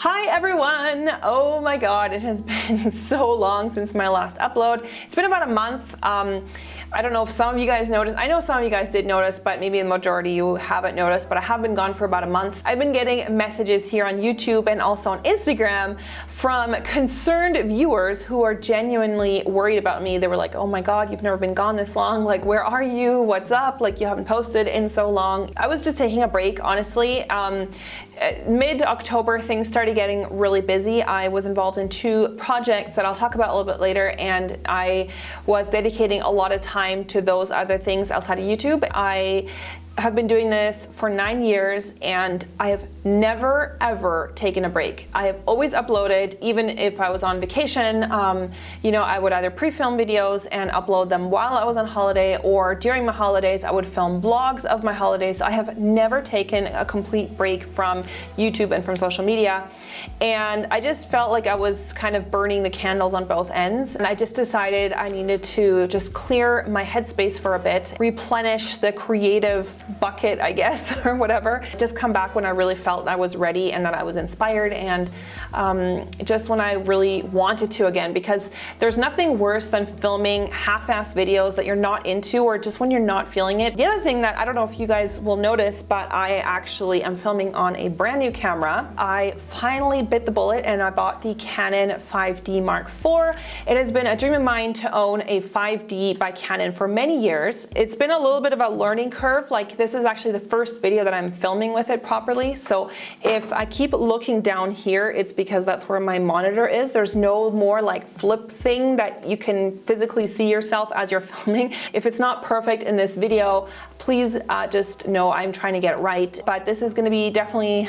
Hi everyone! Oh my god, it has been so long since my last upload. It's been about a month. I don't know if some of you guys noticed. I know some of you guys did notice, but maybe the majority you haven't noticed, but I have been gone for about a month. I've been getting messages here on YouTube and also on Instagram from concerned viewers who are genuinely worried about me. They were like, oh my god, you've never been gone this long. Like, where are you? What's up? Like, you haven't posted in so long. I was just taking a break, honestly. Mid-October, things started getting really busy. I was involved in 2 projects that I'll talk about a little bit later, and I was dedicating a lot of time to those other things outside of YouTube. I have been doing this for 9 years, and I have never ever taken a break. I have always uploaded, even if I was on vacation. You know, I would either pre-film videos and upload them while I was on holiday, or during my holidays I would film vlogs of my holidays. I have never taken a complete break from YouTube and from social media, and I just felt like I was kind of burning the candles on both ends, and I just decided I needed to just clear my headspace for a bit, replenish the creative bucket, I guess, or whatever. Just come back when I really felt I was ready and that I was inspired, and just when I really wanted to again, because there's nothing worse than filming half-ass videos that you're not into, or just when you're not feeling it. The other thing that I don't know if you guys will notice, but I actually am filming on a brand new camera. I finally bit the bullet and I bought the Canon 5D Mark IV. It has been a dream of mine to own a 5D by Canon for many years. It's been a little bit of a learning curve. Like, this is actually the first video that I'm filming with it properly. So if I keep looking down here, it's because that's where my monitor is. There's no more like flip thing that you can physically see yourself as you're filming. If it's not perfect in this video, please just know I'm trying to get it right. But this is gonna be definitely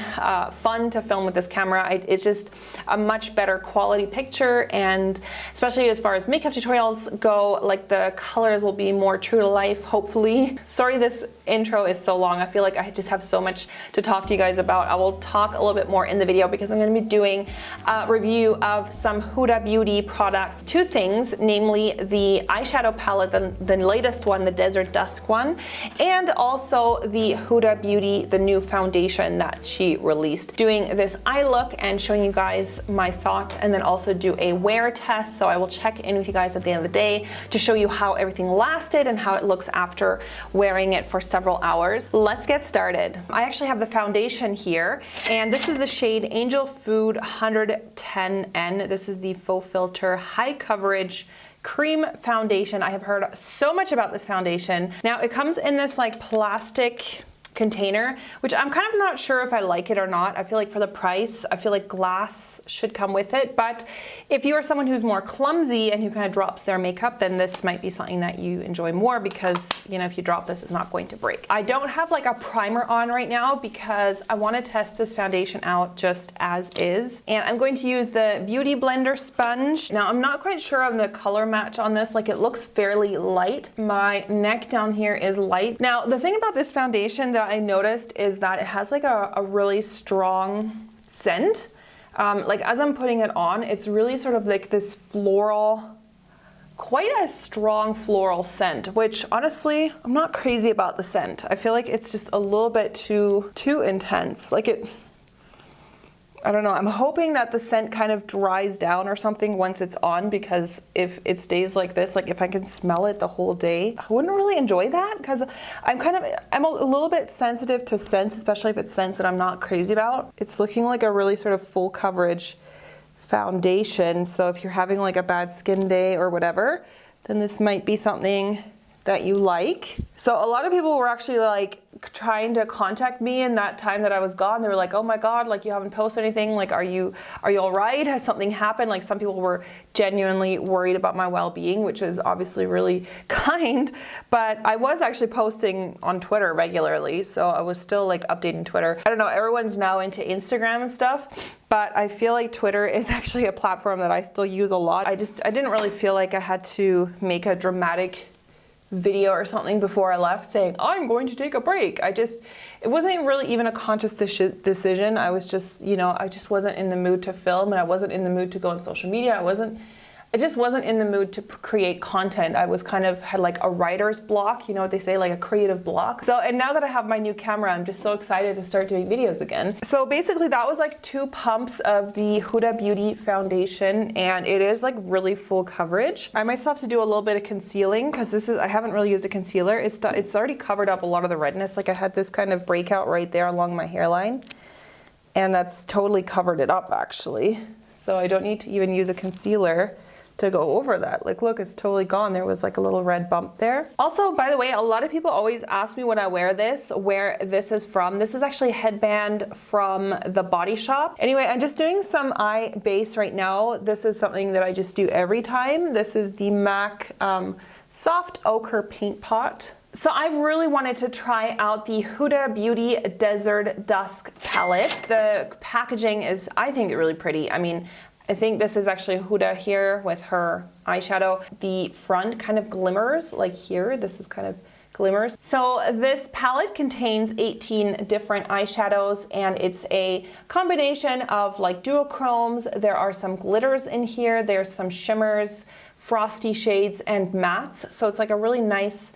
fun to film with this camera. It's just a much better quality picture, and especially as far as makeup tutorials go, like the colors will be more true to life, hopefully. Sorry this intro is so long. I feel like I just have so much to talk to you guys about. I will talk a little bit more in the video because I'm going to be doing a review of some Huda Beauty products. 2 things, namely the eyeshadow palette, the latest one, the Desert Dusk one, and also the Huda Beauty, the new foundation that she released. Doing this eye look and showing you guys my thoughts, and then also do a wear test. So I will check in with you guys at the end of the day to show you how everything lasted and how it looks after wearing it for several hours. Let's get started. I actually have the foundation here, and this is the shade Angel Food 110N. This is the Fauxfilter High Coverage Cream Foundation. I have heard so much about this foundation. Now, it comes in this like plastic container, which I'm kind of not sure if I like it or not. I feel like for the price, I feel like glass should come with it. But if you are someone who's more clumsy and who kind of drops their makeup, then this might be something that you enjoy more, because, you know, if you drop this, it's not going to break. I don't have like a primer on right now because I want to test this foundation out just as is. And I'm going to use the Beauty Blender sponge. Now, I'm not quite sure on the color match on this. Like, it looks fairly light. My neck down here is light. Now, the thing about this foundation that I noticed is that it has like a really strong scent. Like, as I'm putting it on, it's really sort of like this floral, quite a strong floral scent, which honestly, I'm not crazy about the scent. I feel like it's just a little bit too intense. Like, I don't know, I'm hoping that the scent kind of dries down or something once it's on, because if it stays like this, like if I can smell it the whole day, I wouldn't really enjoy that, because I'm a little bit sensitive to scents, especially if it's scents that I'm not crazy about. It's looking like a really sort of full coverage foundation, so if you're having like a bad skin day or whatever, then this might be something that you like. So a lot of people were actually like trying to contact me in that time that I was gone. They were like, oh my god, like, you haven't posted anything, like, are you all right? Has something happened? Like, some people were genuinely worried about my well-being, which is obviously really kind, but I was actually posting on Twitter regularly, so I was still like updating Twitter. I don't know, everyone's now into Instagram and stuff, but I feel like Twitter is actually a platform that I still use a lot. I didn't really feel like I had to make a dramatic video or something before I left saying, I'm going to take a break. It wasn't really even a conscious decision. I was just, you know, I just wasn't in the mood to film, and I wasn't in the mood to go on social media. I just wasn't in the mood to create content. I was kind of had like a writer's block, you know what they say, like a creative block. So, and now that I have my new camera, I'm just so excited to start doing videos again. So basically that was like 2 pumps of the Huda Beauty foundation, and it is like really full coverage. I myself have to do a little bit of concealing because I haven't really used a concealer. It's already covered up a lot of the redness. Like I had this kind of breakout right there along my hairline, and that's totally covered it up actually. So I don't need to even use a concealer to go over that. Like look, it's totally gone. There was like a little red bump there. Also, by the way, a lot of people always ask me when I wear this, where this is from. This is actually a headband from the Body Shop. Anyway, I'm just doing some eye base right now. This is something that I just do every time. This is the MAC Soft Ochre Paint Pot. So I really wanted to try out the Huda Beauty Desert Dusk palette. The packaging is, I think, really pretty. I mean, I think this is actually Huda here with her eyeshadow. The front kind of glimmers, like here, this is kind of glimmers. So this palette contains 18 different eyeshadows, and it's a combination of like duochromes. There are some glitters in here, there's some shimmers, frosty shades, and mattes. So it's like a really nice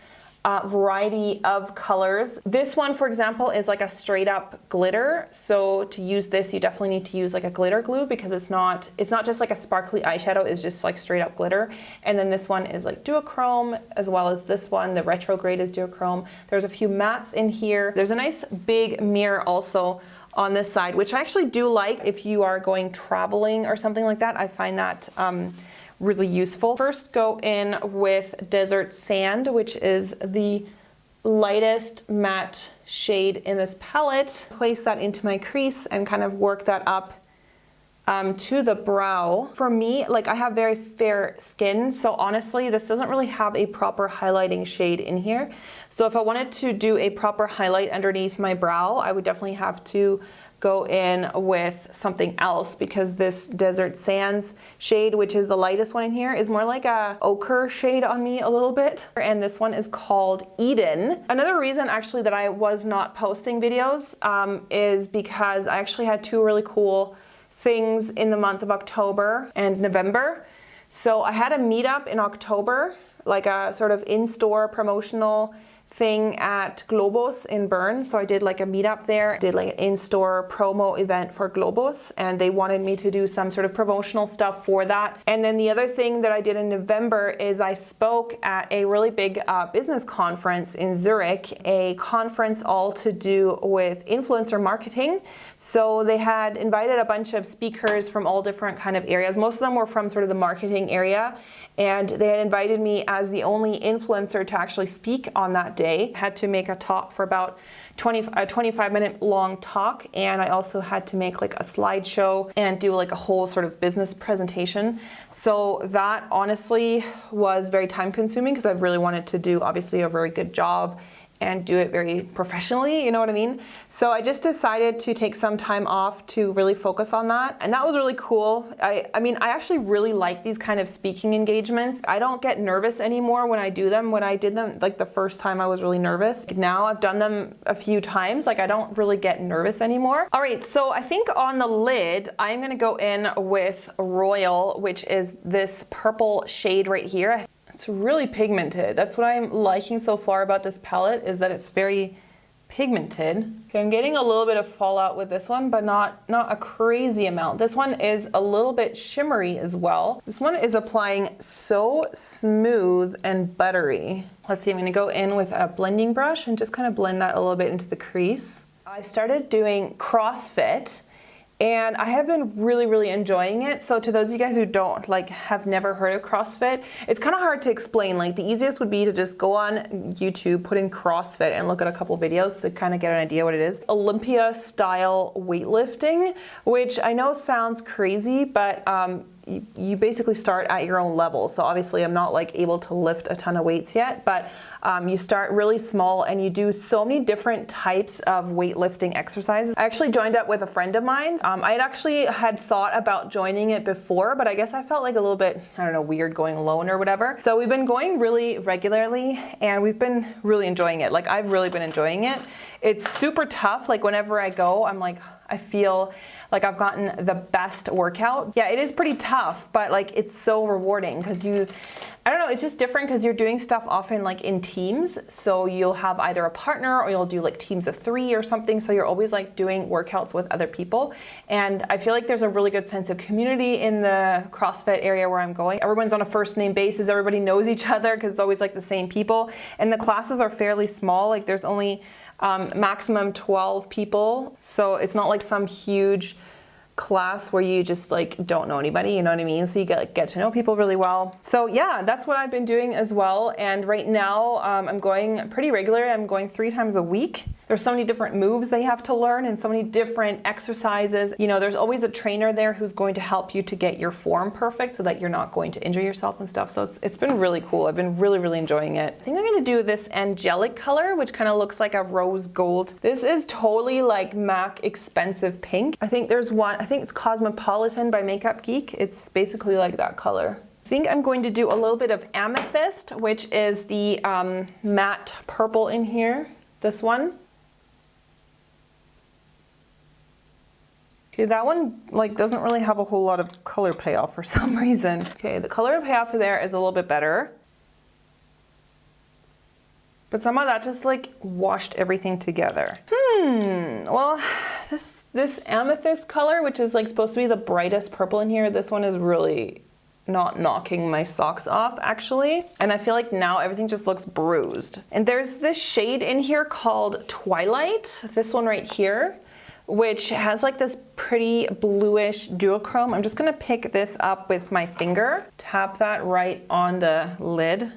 variety of colors. This one, for example, is like a straight up glitter. So to use this, you definitely need to use like a glitter glue because it's not just like a sparkly eyeshadow, it's just like straight up glitter. And then this one is like duochrome, as well as this one, the retrograde is duochrome. There's a few mattes in here. There's a nice big mirror also on this side, which I actually do like if you are going traveling or something like that. I find that really useful. First go in with Desert Sand, which is the lightest matte shade in this palette. Place that into my crease and kind of work that up to the brow. For me, like I have very fair skin, so honestly this doesn't really have a proper highlighting shade in here. So if I wanted to do a proper highlight underneath my brow, I would definitely have to go in with something else, because this Desert Sands shade, which is the lightest one in here, is more like a ochre shade on me a little bit. And this one is called Eden. Another reason actually that I was not posting videos is because I actually had 2 really cool things in the month of October and November. So I had a meetup in October, like a sort of in-store promotional thing at Globus in Bern. So I did like a meetup there, did like an in-store promo event for Globus, and they wanted me to do some sort of promotional stuff for that. And then the other thing that I did in November is I spoke at a really big business conference in Zurich, a conference all to do with influencer marketing. So they had invited a bunch of speakers from all different kind of areas. Most of them were from sort of the marketing area. And they had invited me as the only influencer to actually speak on that day. I had to make a talk for about a 25-minute long talk, and I also had to make like a slideshow and do like a whole sort of business presentation. So that honestly was very time consuming because I really wanted to do obviously a very good job and do it very professionally, you know what I mean? So I just decided to take some time off to really focus on that, and that was really cool. I mean, I actually really like these kind of speaking engagements. I don't get nervous anymore when I do them. When I did them, like the first time I was really nervous. Now I've done them a few times, like I don't really get nervous anymore. All right, so I think on the lid, I'm gonna go in with Royal, which is this purple shade right here. It's really pigmented. That's what I'm liking so far about this palette, is that it's very pigmented. Okay, I'm getting a little bit of fallout with this one, but not a crazy amount. This one is a little bit shimmery as well. This one is applying so smooth and buttery. Let's see, I'm gonna go in with a blending brush and just kind of blend that a little bit into the crease. I started doing CrossFit, and I have been really enjoying it. So to those of you guys who don't, like, have never heard of CrossFit, it's kind of hard to explain. Like, the easiest would be to just go on YouTube, put in CrossFit, and look at a couple videos to kind of get an idea what it is. Olympia style weightlifting, which I know sounds crazy, but you basically start at your own level. So obviously I'm not like able to lift a ton of weights yet, but you start really small and you do so many different types of weightlifting exercises. I actually joined up with a friend of mine. I actually had thought about joining it before, but I guess I felt like a little bit, I don't know, weird going alone or whatever. So we've been going really regularly and we've been really enjoying it. Like, I've really been enjoying it. It's super tough. Like, whenever I go, I'm like, I feel like I've gotten the best workout. Yeah, it is pretty tough, but like it's so rewarding because I don't know, it's just different because you're doing stuff often like in teams. So you'll have either a partner or you'll do like teams of 3 or something. So you're always like doing workouts with other people. And I feel like there's a really good sense of community in the CrossFit area where I'm going. Everyone's on a first name basis. Everybody knows each other because it's always like the same people. And the classes are fairly small. Like there's only maximum 12 people. So it's not like some huge class where you just like don't know anybody, you know what I mean? So you get to know people really well. So yeah, that's what I've been doing as well. And right now I'm going pretty regular. I'm going 3 times a week. There's so many different moves they have to learn and so many different exercises. You know, there's always a trainer there who's going to help you to get your form perfect so that you're not going to injure yourself and stuff. So it's been really cool. I've been really enjoying it. I think I'm gonna do this angelic color, which kind of looks like a rose gold. This is totally like MAC expensive pink. I think there's one, I think it's Cosmopolitan by Makeup Geek. It's basically like that color. I think I'm going to do a little bit of amethyst, which is the matte purple in here. This one. Okay, that one like doesn't really have a whole lot of color payoff for some reason. Okay, the color payoff there is a little bit better. But somehow that just like washed everything together. Well, this amethyst color, which is like supposed to be the brightest purple in here, this one is really not knocking my socks off actually. And I feel like now everything just looks bruised. And there's this shade in here called Twilight, this one right here, which has like this pretty bluish duochrome. I'm just gonna pick this up with my finger, tap that right on the lid.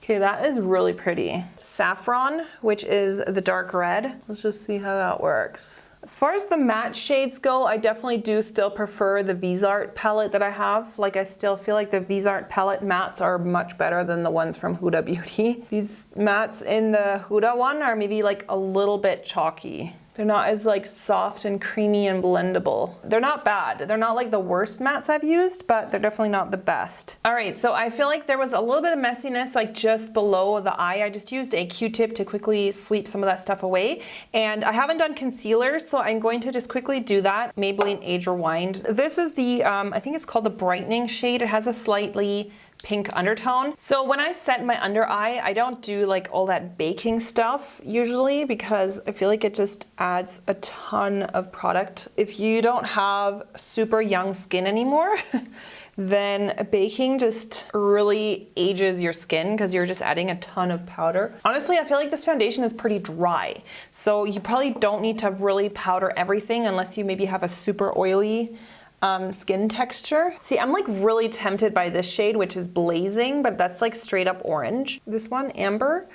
Okay, that is really pretty. Saffron, which is the dark red. Let's just see how that works. As far as the matte shades go, I definitely do still prefer the Vizart palette that I have. Like I still feel like the Vizart palette mattes are much better than the ones from Huda Beauty. These mattes in the Huda one are maybe like a little bit chalky. They're not as like soft and creamy and blendable. They're not bad. They're not like the worst mattes I've used, but they're definitely not the best. All right, so I feel like there was a little bit of messiness like just below the eye. I just used a Q-tip to quickly sweep some of that stuff away. And I haven't done concealer, so I'm going to just quickly do that. Maybelline Age Rewind. This is the, I think it's called the brightening shade. It has a slightly pink undertone. So when I set my under eye, I don't do like all that baking stuff usually because I feel like it just adds a ton of product. If you don't have super young skin anymore, then baking just really ages your skin because you're just adding a ton of powder. Honestly, I feel like this foundation is pretty dry. So you probably don't need to really powder everything unless you maybe have a super oily skin texture. See, I'm like really tempted by this shade, which is Blazing, but that's like straight up orange. This one, Amber,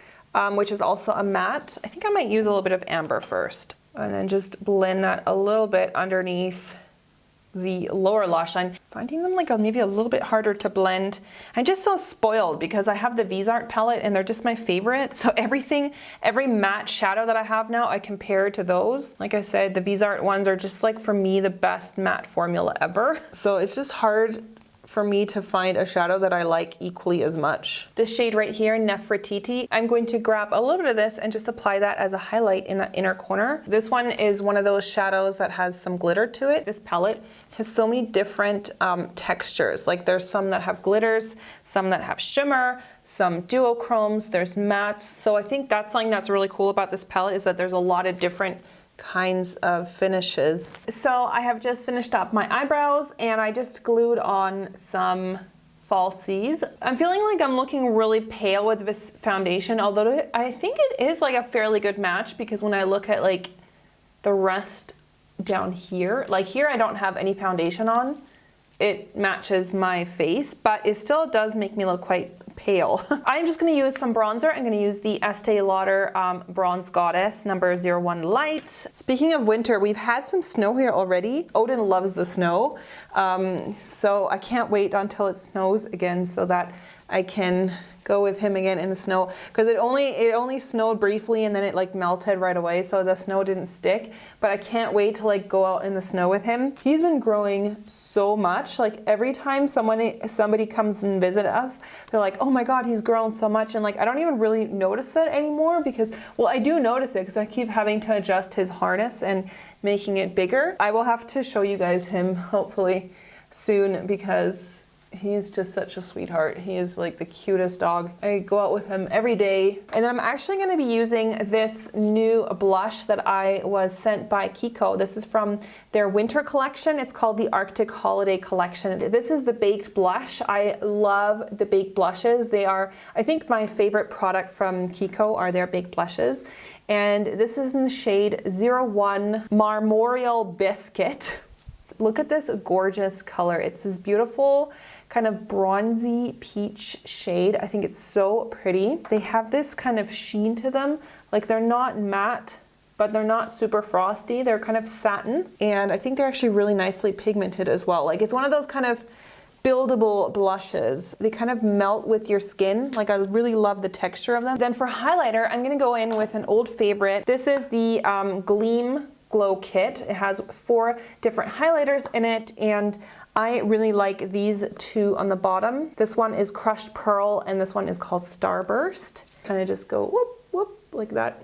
which is also a matte. I think I might use a little bit of amber first and then just blend that a little bit underneath the lower lash line. Finding them like maybe a little bit harder to blend. I'm just so spoiled because I have the Vizart palette and they're just my favorite. So every matte shadow that I have now, I compare to those. Like I said, the Vizart ones are just like for me the best matte formula ever. So it's just hard for me to find a shadow that I like equally as much. This shade right here, Nefertiti, I'm going to grab a little bit of this and just apply that as a highlight in that inner corner. This one is one of those shadows that has some glitter to it. This palette has so many different textures. Like there's some that have glitters, some that have shimmer, some duochromes, there's mattes. So I think that's something that's really cool about this palette is that there's a lot of different kinds of finishes. So I have just finished up my eyebrows and I just glued on some falsies. I'm feeling like I'm looking really pale with this foundation, although I think it is like a fairly good match because when I look at like the rest down here, like here I don't have any foundation on. It matches my face, but it still does make me look quite pale. I'm just gonna use some bronzer. I'm gonna use the Estee Lauder Bronze Goddess number 01 Light. Speaking of winter, we've had some snow here already. Odin loves the snow, so I can't wait until it snows again so that I can go with him again in the snow because it only snowed briefly and then it like melted right away, so the snow didn't stick. But I can't wait to like go out in the snow with him. He's been growing so much. Like every time somebody comes and visit us, they're like, oh my god, he's grown so much. And like I don't even really notice it anymore because, well, I do notice it because I keep having to adjust his harness and making it bigger. I will have to show you guys him hopefully soon because he's just such a sweetheart. He is like the cutest dog. I go out with him every day. And then I'm actually going to be using this new blush that I was sent by Kiko. This is from their winter collection. It's called the Arctic Holiday Collection. This is the baked blush. I love the baked blushes. They are, I think, my favorite product from Kiko are their baked blushes. And this is in the shade 01 Marmoreal Biscuit. Look at this gorgeous color. It's this beautiful kind of bronzy peach shade. I think it's so pretty. They have this kind of sheen to them. Like they're not matte, but they're not super frosty. They're kind of satin. And I think they're actually really nicely pigmented as well. Like it's one of those kind of buildable blushes. They kind of melt with your skin. Like I really love the texture of them. Then for highlighter, I'm gonna go in with an old favorite. This is the Gleam Glow Kit. It has 4 different highlighters in it, and I really like these 2 on the bottom. This one is Crushed Pearl, and this one is called Starburst. Kind of just go whoop, whoop, like that.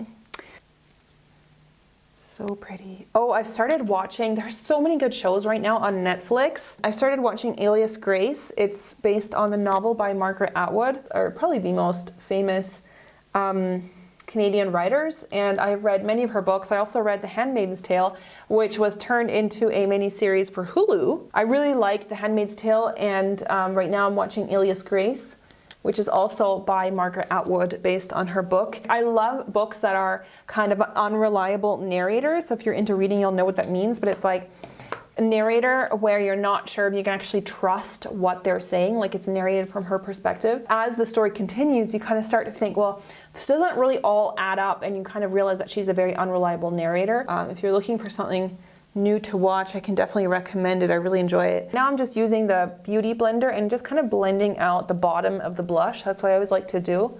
So pretty. Oh, I've started watching, there's so many good shows right now on Netflix. I started watching Alias Grace. It's based on the novel by Margaret Atwood, or probably the most famous Canadian writers, and I've read many of her books. I also read The Handmaid's Tale, which was turned into a mini-series for Hulu. I really liked The Handmaid's Tale, and right now I'm watching Alias Grace, which is also by Margaret Atwood, based on her book. I love books that are kind of unreliable narrators. So if you're into reading, you'll know what that means, but it's like a narrator where you're not sure if you can actually trust what they're saying, like it's narrated from her perspective. As the story continues, you kind of start to think, well, this doesn't really all add up, and you kind of realize that she's a very unreliable narrator. If you're looking for something new to watch, I can definitely recommend it. I really enjoy it. Now I'm just using the Beauty Blender and just kind of blending out the bottom of the blush. That's what I always like to do.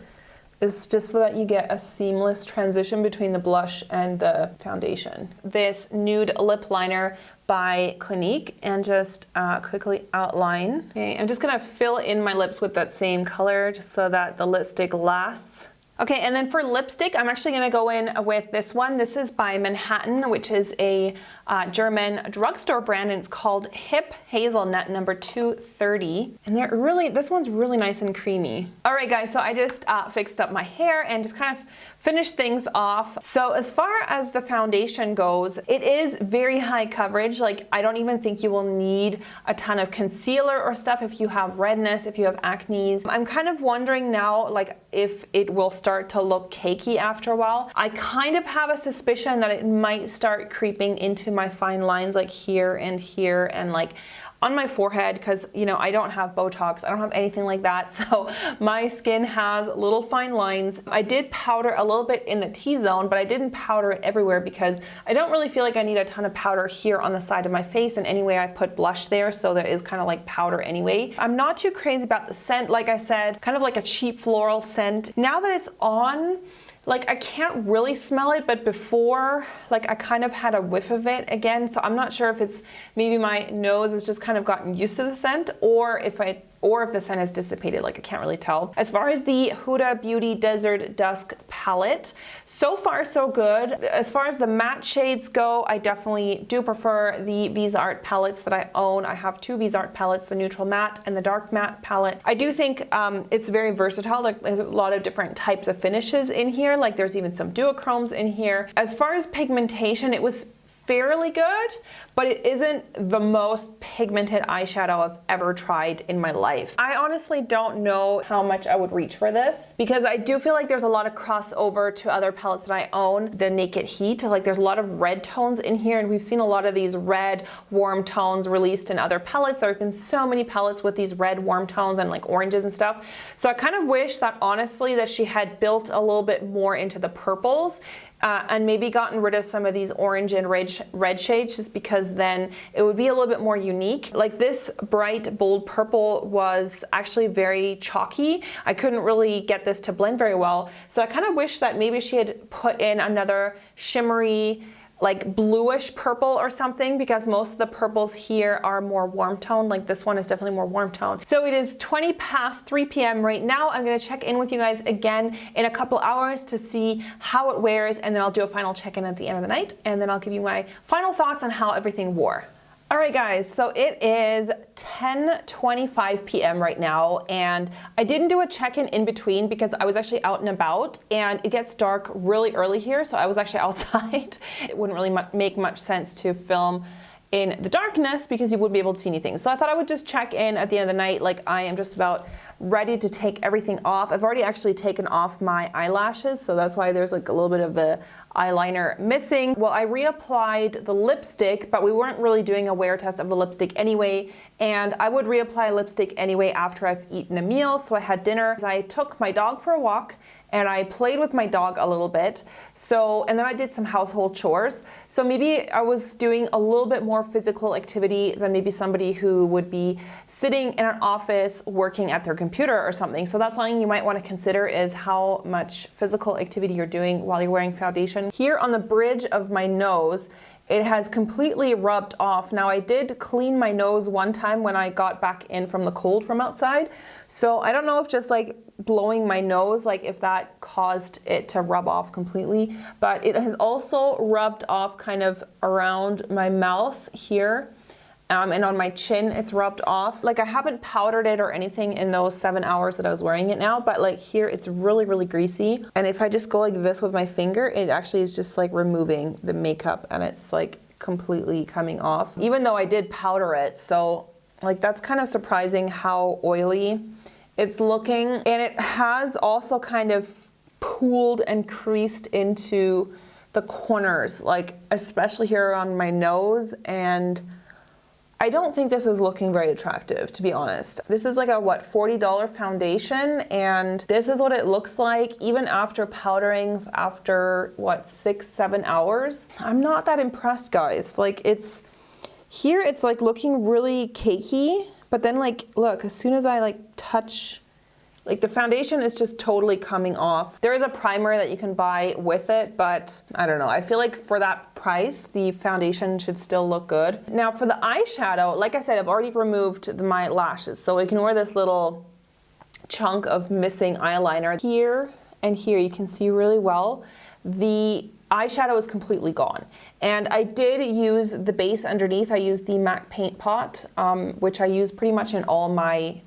It's just so that you get a seamless transition between the blush and the foundation. This nude lip liner by Clinique, and just quickly outline. Okay, I'm just gonna fill in my lips with that same color just so that the lipstick lasts. Okay, and then for lipstick, I'm actually gonna go in with this one. This is by Manhattan, which is a German drugstore brand, and it's called Hip Hazelnut number 230. And they're really, this one's really nice and creamy. All right, guys, so I just fixed up my hair and just kind of finished things off. So as far as the foundation goes, it is very high coverage. Like, I don't even think you will need a ton of concealer or stuff if you have redness, if you have acne. I'm kind of wondering now, like, if it will start to look cakey after a while. I kind of have a suspicion that it might start creeping into my fine lines, like here and like on my forehead, because you know I don't have Botox, I don't have anything like that, so my skin has little fine lines. I did powder a little bit in the T-zone, but I didn't powder it everywhere because I don't really feel like I need a ton of powder here on the side of my face, and anyway I put blush there, so there is kind of like powder anyway. I'm not too crazy about the scent, like I said, kind of like a cheap floral scent. Now that it's on, like I can't really smell it, but before, like I kind of had a whiff of it again, so I'm not sure if it's maybe my nose has just kind of gotten used to the scent, or if the scent has dissipated, like I can't really tell. As far as the Huda Beauty Desert Dusk palette, so far so good. As far as the matte shades go, I definitely do prefer the Biz Art palettes that I own. I have 2 Biz Art palettes, the neutral matte and the dark matte palette. I do think it's very versatile. Like there's a lot of different types of finishes in here. Like there's even some duochromes in here. As far as pigmentation, it was fairly good, but it isn't the most pigmented eyeshadow I've ever tried in my life. I honestly don't know how much I would reach for this, because I do feel like there's a lot of crossover to other palettes that I own. The Naked Heat, like there's a lot of red tones in here, and we've seen a lot of these red warm tones released in other palettes. There have been so many palettes with these red warm tones and like oranges and stuff. So I kind of wish that honestly that she had built a little bit more into the purples, and maybe gotten rid of some of these orange and red shades, just because then it would be a little bit more unique. Like this bright bold purple was actually very chalky. I couldn't really get this to blend very well. So I kind of wish that maybe she had put in another shimmery like bluish purple or something, because most of the purples here are more warm tone. Like this one is definitely more warm tone. So it is 20 past 3 p.m. right now. I'm gonna check in with you guys again in a couple hours to see how it wears, and then I'll do a final check-in at the end of the night, and then I'll give you my final thoughts on how everything wore. All right guys, so it is 10:25 p.m. right now, and I didn't do a check-in in between because I was actually out and about, and it gets dark really early here, so I was actually outside. It wouldn't really make much sense to film in the darkness because you wouldn't be able to see anything. So I thought I would just check in at the end of the night. Like, I am just about ready to take everything off. I've already actually taken off my eyelashes, so that's why there's like a little bit of the eyeliner missing. Well, I reapplied the lipstick, but we weren't really doing a wear test of the lipstick anyway, and I would reapply lipstick anyway after I've eaten a meal. So I had dinner. I took my dog for a walk, and I played with my dog a little bit. And then I did some household chores. So maybe I was doing a little bit more physical activity than maybe somebody who would be sitting in an office working at their computer or something. So that's something you might want to consider, is how much physical activity you're doing while you're wearing foundation. Here on the bridge of my nose, it has completely rubbed off. Now, I did clean my nose one time when I got back in from the cold from outside. So I don't know if just like blowing my nose, like if that caused it to rub off completely, but it has also rubbed off kind of around my mouth here. And on my chin, it's rubbed off. Like, I haven't powdered it or anything in those 7 hours that I was wearing it now, but like here, it's really, really greasy. And if I just go like this with my finger, it actually is just like removing the makeup, and it's like completely coming off, even though I did powder it. So like, that's kind of surprising how oily it's looking. And it has also kind of pooled and creased into the corners, like especially here on my nose, and I don't think this is looking very attractive, to be honest. This is like a, what, $40 foundation, and this is what it looks like even after powdering after, what, 6-7 hours. I'm not that impressed, guys. Like, it's, here it's like looking really cakey, but then like, look, as soon as I like touch, like the foundation is just totally coming off. There is a primer that you can buy with it, but I don't know. I feel like for that price, the foundation should still look good. Now for the eyeshadow, like I said, I've already removed my lashes, so ignore this little chunk of missing eyeliner. Here and here, you can see really well, the eyeshadow is completely gone. And I did use the base underneath. I used the MAC Paint Pot, which I use pretty much in all my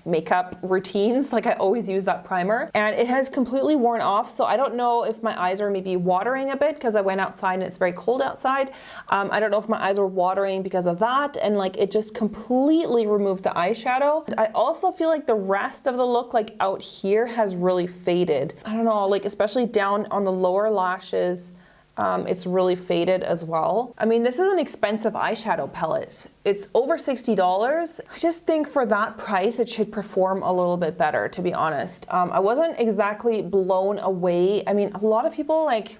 makeup routines. Like, I always use that primer, and it has completely worn off. So I don't know if my eyes are maybe watering a bit because I went outside and it's very cold outside. I don't know if my eyes were watering because of that, and like it just completely removed the eyeshadow. I also feel like the rest of the look, like out here, has really faded. I don't know, like especially down on the lower lashes, it's really faded as well. I mean, this is an expensive eyeshadow palette. It's over $60. I just think for that price, it should perform a little bit better, to be honest. I wasn't exactly blown away. I mean, a lot of people like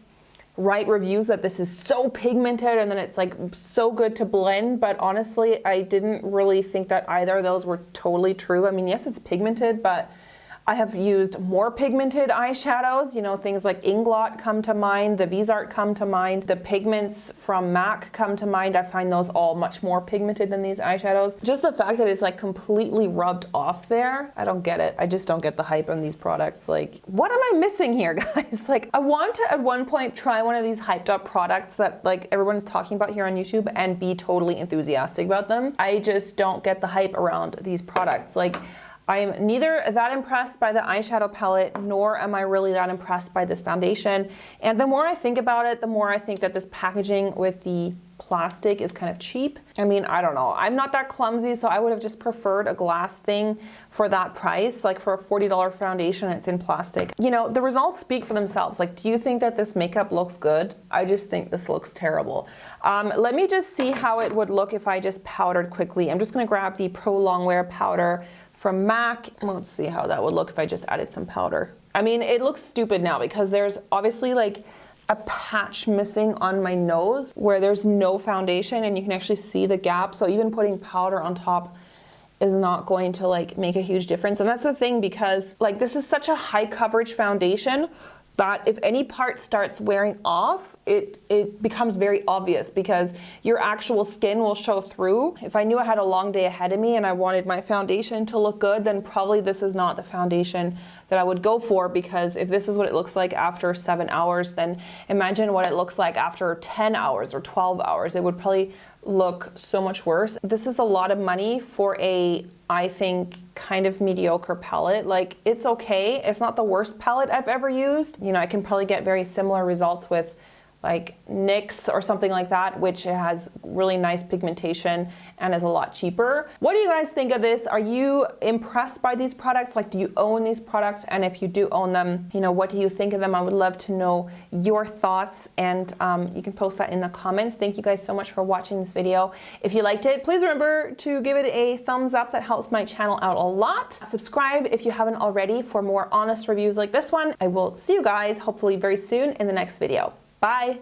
write reviews that this is so pigmented and then it's like so good to blend, but honestly, I didn't really think that either of those were totally true. I mean, yes, it's pigmented, but I have used more pigmented eyeshadows, you know, things like Inglot come to mind, the Bizart come to mind, the pigments from MAC come to mind. I find those all much more pigmented than these eyeshadows. Just the fact that it's like completely rubbed off there, I don't get it. I just don't get the hype on these products. Like, what am I missing here, guys? Like, I want to at one point try one of these hyped up products that like everyone's talking about here on YouTube and be totally enthusiastic about them. I just don't get the hype around these products. Like, I'm neither that impressed by the eyeshadow palette, nor am I really that impressed by this foundation. And the more I think about it, the more I think that this packaging with the plastic is kind of cheap. I mean, I don't know. I'm not that clumsy, so I would have just preferred a glass thing for that price. Like, for a $40 foundation, it's in plastic. You know, the results speak for themselves. Like, do you think that this makeup looks good? I just think this looks terrible. Let me just see how it would look if I just powdered quickly. I'm just gonna grab the Pro Longwear powder from MAC. Let's see how that would look if I just added some powder. I mean, it looks stupid now because there's obviously like a patch missing on my nose where there's no foundation and you can actually see the gap. So even putting powder on top is not going to like make a huge difference. And that's the thing, because like this is such a high coverage foundation. that if any part starts wearing off, it becomes very obvious because your actual skin will show through. If I knew I had a long day ahead of me and I wanted my foundation to look good, then probably this is not the foundation that I would go for, because if this is what it looks like after 7 hours, then imagine what it looks like after 10 hours or 12 hours. It would probably look so much worse. This is a lot of money for a, I think, kind of mediocre palette. Like, it's okay. It's not the worst palette I've ever used. You know, I can probably get very similar results with like NYX or something like that, which has really nice pigmentation and is a lot cheaper. What do you guys think of this? Are you impressed by these products? Like, do you own these products? And if you do own them, you know, what do you think of them? I would love to know your thoughts, and you can post that in the comments. Thank you guys so much for watching this video. If you liked it, please remember to give it a thumbs up. That helps my channel out a lot. Subscribe if you haven't already for more honest reviews like this one. I will see you guys hopefully very soon in the next video. Bye.